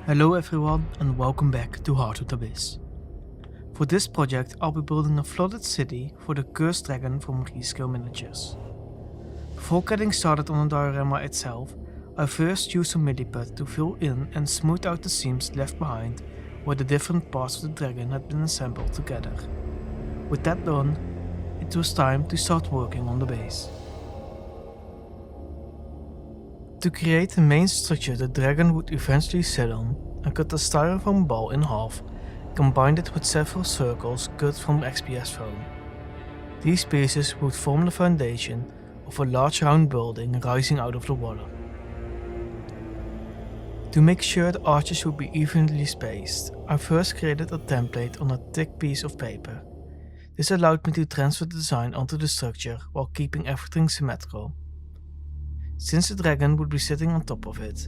Hello everyone and welcome back to Heartwood Abyss. For this project I'll be building a flooded city for the cursed dragon from Rescale Miniatures. Before getting started on the diorama itself, I first used a milliput to fill in and smooth out the seams left behind where the different parts of the dragon had been assembled together. With that done, it was time to start working on the base. To create the main structure the dragon would eventually sit on, I cut the styrofoam ball in half, combined it with several circles cut from XPS foam. These pieces would form the foundation of a large round building rising out of the water. To make sure the arches would be evenly spaced, I first created a template on a thick piece of paper. This allowed me to transfer the design onto the structure while keeping everything symmetrical. Since the dragon would be sitting on top of it,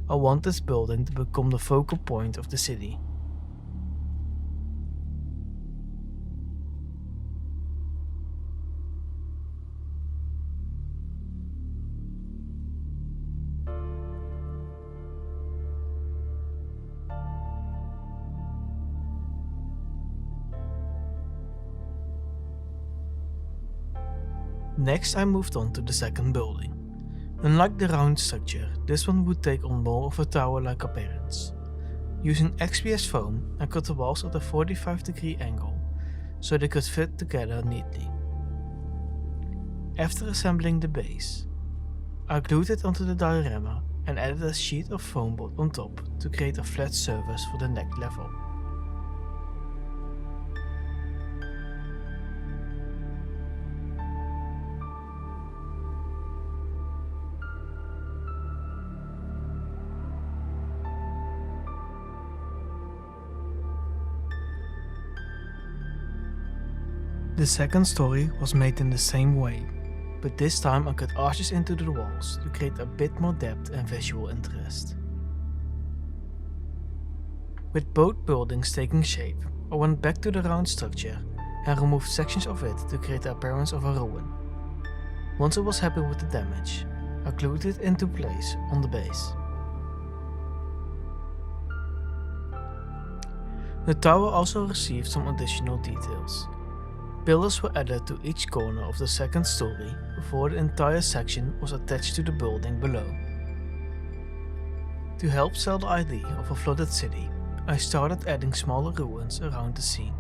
I want this building to become the focal point of the city. Next I moved on to the second building. Unlike the round structure, this one would take on more of a tower-like appearance. Using XPS foam, I cut the walls at a 45-degree angle, so they could fit together neatly. After assembling the base, I glued it onto the diorama and added a sheet of foam board on top to create a flat surface for the neck level. The second story was made in the same way, but this time I cut arches into the walls to create a bit more depth and visual interest. With both buildings taking shape, I went back to the round structure and removed sections of it to create the appearance of a ruin. Once I was happy with the damage, I glued it into place on the base. The tower also received some additional details. Pillars were added to each corner of the second story before the entire section was attached to the building below. To help sell the idea of a flooded city, I started adding smaller ruins around the scene.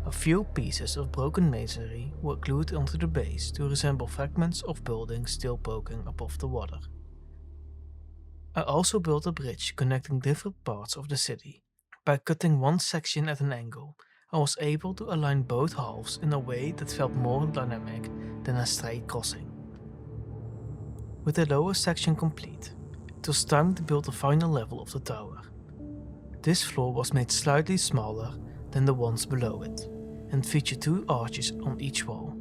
A few pieces of broken masonry were glued onto the base to resemble fragments of buildings still poking above the water. I also built a bridge connecting different parts of the city. By cutting one section at an angle, I was able to align both halves in a way that felt more dynamic than a straight crossing. With the lower section complete, it was time to build the final level of the tower. This floor was made slightly smaller than the ones below it, and featured two arches on each wall.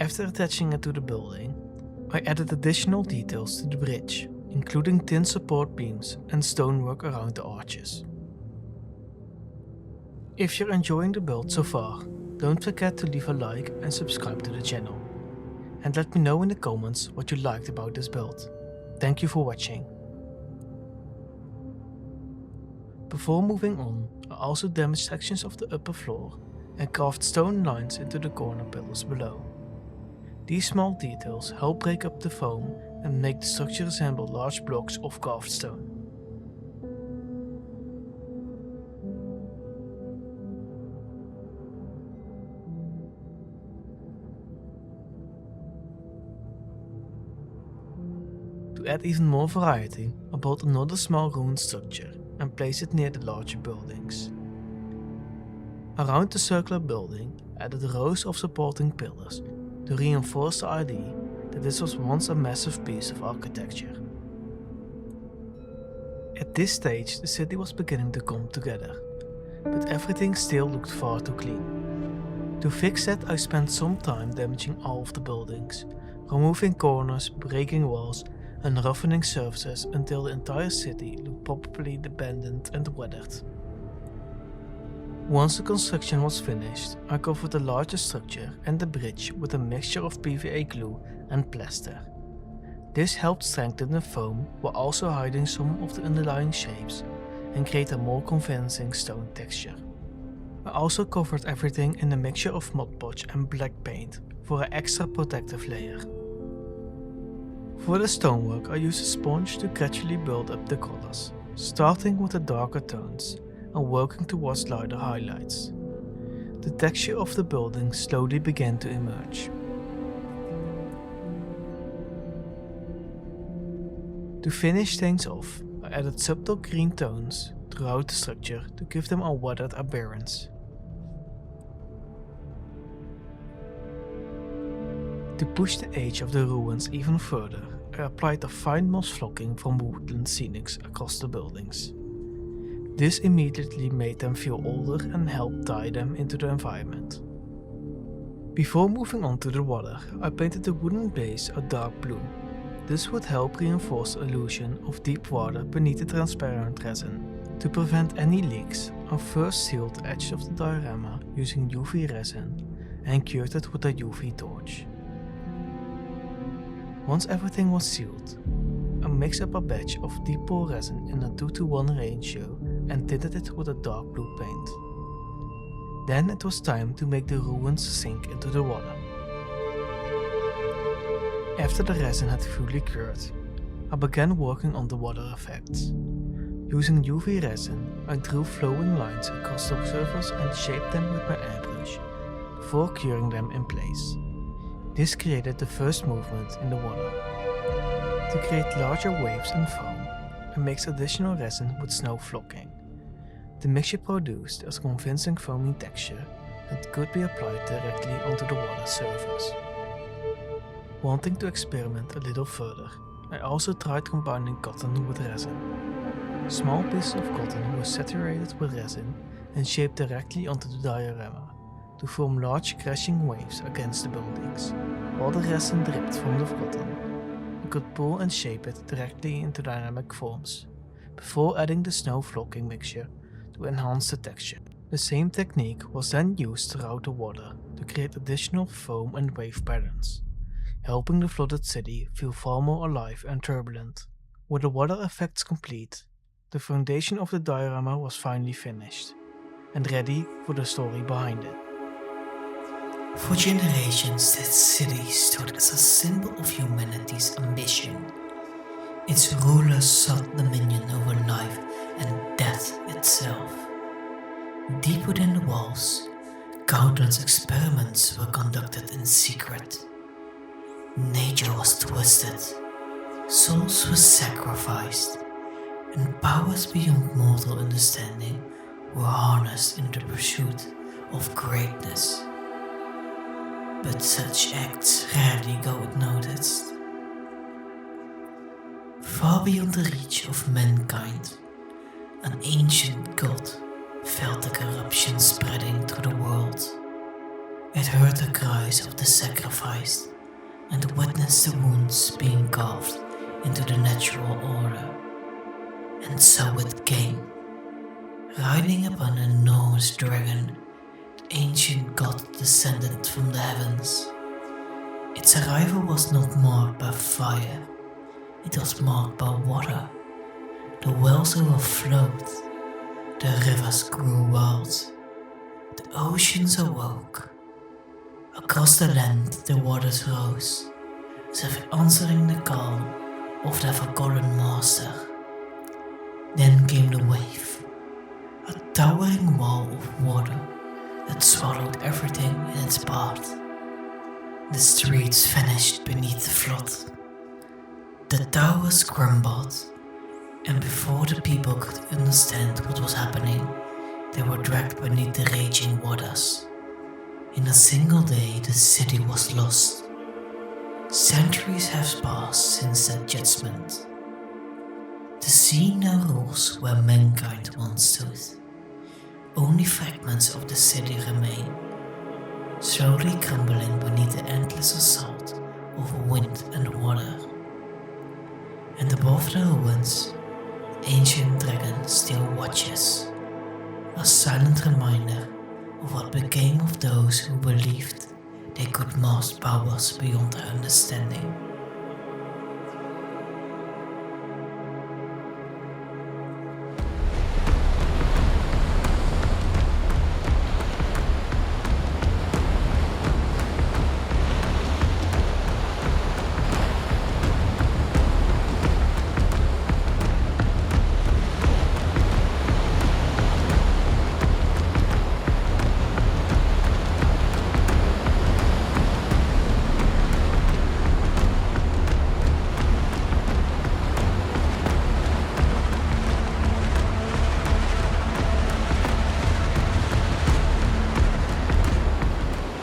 After attaching it to the building, I added additional details to the bridge, including tin support beams and stonework around the arches. If you're enjoying the build so far, don't forget to leave a like and subscribe to the channel. And let me know in the comments what you liked about this build. Thank you for watching. Before moving on, I also damaged sections of the upper floor and carved stone lines into the corner pillars below. These small details help break up the foam and make the structure resemble large blocks of carved stone. To add even more variety, I built another small ruined structure and placed it near the larger buildings. Around the circular building, I added rows of supporting pillars to reinforce the idea that this was once a massive piece of architecture. At this stage, the city was beginning to come together, but everything still looked far too clean. To fix that, I spent some time damaging all of the buildings, removing corners, breaking walls, and roughening surfaces until the entire city looked properly abandoned and weathered. Once the construction was finished, I covered the larger structure and the bridge with a mixture of PVA glue and plaster. This helped strengthen the foam while also hiding some of the underlying shapes and create a more convincing stone texture. I also covered everything in a mixture of Mod Podge and black paint for an extra protective layer. For the stonework I used a sponge to gradually build up the colors, starting with the darker tones and working towards lighter highlights. The texture of the building slowly began to emerge. To finish things off, I added subtle green tones throughout the structure to give them a weathered appearance. To push the age of the ruins even further, I applied a fine moss flocking from woodland scenics across the buildings. This immediately made them feel older and helped tie them into the environment. Before moving on to the water, I painted the wooden base a dark blue. This would help reinforce the illusion of deep water beneath the transparent resin. To prevent any leaks, I first sealed the edge of the diorama using UV resin and cured it with a UV torch. Once everything was sealed, I mixed up a batch of deep pour resin in a 2:1 ratio and tinted it with a dark blue paint. Then it was time to make the ruins sink into the water. After the resin had fully cured, I began working on the water effects. Using UV resin, I drew flowing lines across the surface and shaped them with my airbrush, before curing them in place. This created the first movement in the water. To create larger waves and foam, I mixed additional resin with snow flocking. The mixture produced a convincing foamy texture that could be applied directly onto the water surface. Wanting to experiment a little further, I also tried combining cotton with resin. Small pieces of cotton were saturated with resin and shaped directly onto the diorama to form large crashing waves against the buildings. While the resin dripped from the cotton, I could pull and shape it directly into dynamic forms, before adding the snow flocking mixture to enhance the texture. The same technique was then used throughout the water to create additional foam and wave patterns, helping the flooded city feel far more alive and turbulent. With the water effects complete, the foundation of the diorama was finally finished, and ready for the story behind it. For generations, this city stood as a symbol of humanity's ambition. Its rulers sought dominion over life and death itself. Deep within the walls, countless experiments were conducted in secret. Nature was twisted, souls were sacrificed, and powers beyond mortal understanding were harnessed in the pursuit of greatness. But such acts rarely go unnoticed. Far beyond the reach of mankind, an ancient god felt the corruption spreading through the world. It heard the cries of the sacrificed and witnessed the wounds being carved into the natural order. And so it came, riding upon an enormous dragon. The ancient god descended from the heavens. Its arrival was not marked by fire, it was marked by water. The wells overflowed, the rivers grew wild, the oceans awoke. Across the land the waters rose, as if answering the call of their forgotten master. Then came the wave, a towering wall of water that swallowed everything in its path. The streets vanished beneath the flood. The towers crumbled, and before the people could understand what was happening, they were dragged beneath the raging waters. In a single day, the city was lost. Centuries have passed since that judgment. The sea now rules where mankind once stood. Only fragments of the city remain, slowly crumbling beneath the endless assault of wind and water. And above the ruins, the ancient dragon still watches, a silent reminder of what became of those who believed they could master powers beyond their understanding.